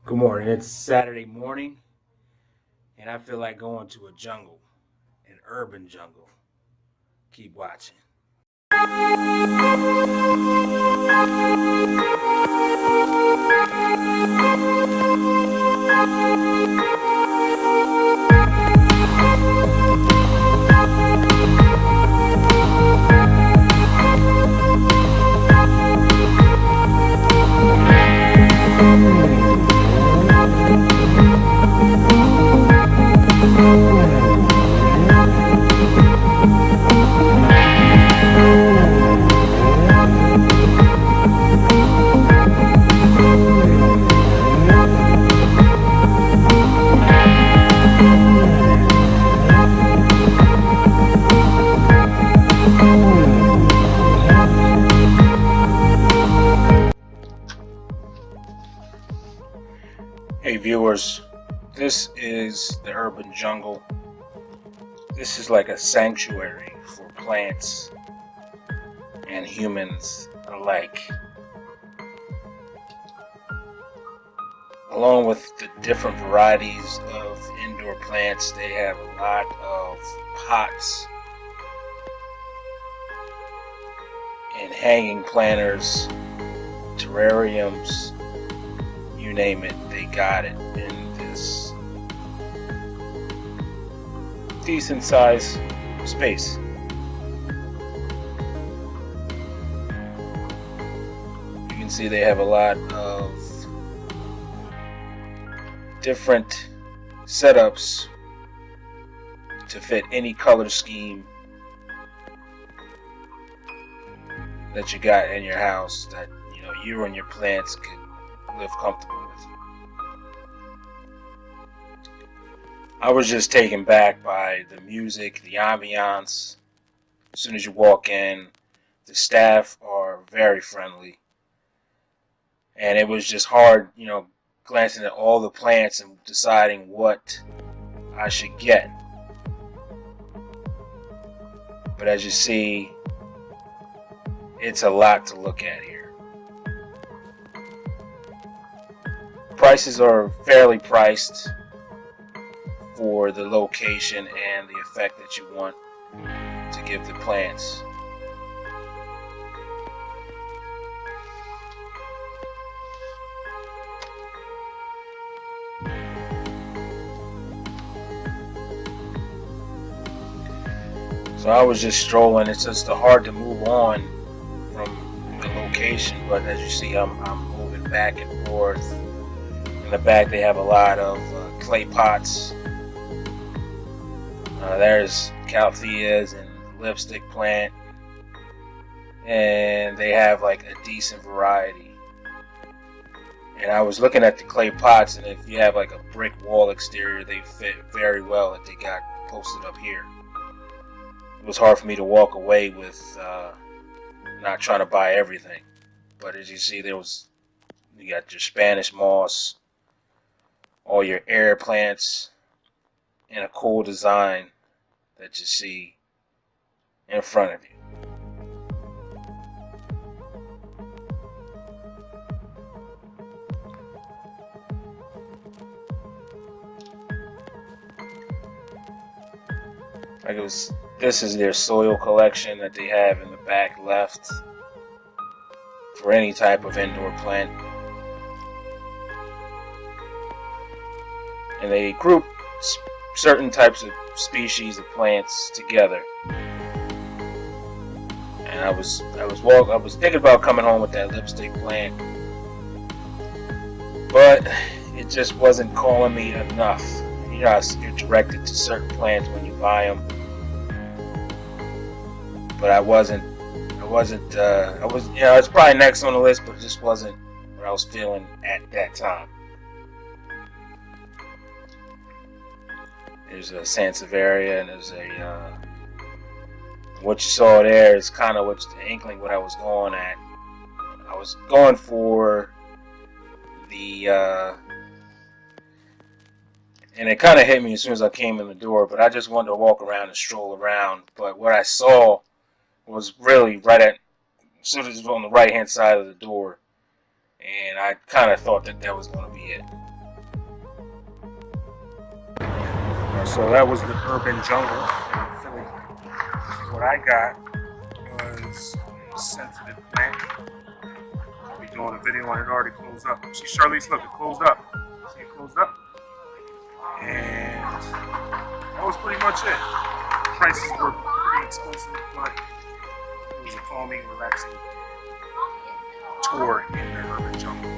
Good morning. It's Saturday morning, and I feel like going to a jungle, an urban jungle. Keep watching. Hey viewers, this is the urban jungle. This is like a sanctuary for plants and humans alike. Along with the different varieties of indoor plants, they have a lot of pots and hanging planters, terrariums, you name it, they got it in this decent size space. You can see they have a lot of different setups to fit any color scheme that you got in your house that you and your plants could live comfortable with. I was just taken back by the music, the ambiance. As soon as you walk in, the staff are very friendly, and it was just hard, glancing at all the plants and deciding what I should get. But as you see, it's a lot to look at here. Prices are fairly priced for the location and the effect that you want to give the plants. So I was just strolling. It's just hard to move on from the location, but as you see, I'm moving back and forth. In the back, they have a lot of clay pots. There's caltheas and lipstick plant, and they have like a decent variety. And I was looking at the clay pots, and if you have like a brick wall exterior, they fit very well that they got posted up here. It was hard for me to walk away with not trying to buy everything, but as you see, you got your Spanish moss, all your air plants, and a cool design that you see in front of you. This is their soil collection that they have in the back left for any type of indoor plant. And they group certain types of species of plants together. And I was thinking about coming home with that lipstick plant, but it just wasn't calling me enough. You're directed to certain plants when you buy them, but I wasn't. It's probably next on the list, but it just wasn't what I was feeling at that time. There's a Sansevieria, and there's what you saw there is kind of the inkling what I was going at. I was going for the, and it kind of hit me as soon as I came in the door, but I just wanted to walk around and stroll around. But what I saw was really as soon as it was on the right hand side of the door, and I kind of thought that was going to be it. So that was the urban jungle in Philly. What I got was a sensitive plant. I'll be doing a video on it, already closed up. See, Charlize, look, it closed up. See, it closed up. And that was pretty much it. Prices were pretty expensive, but it was a calming, relaxing tour in the urban jungle.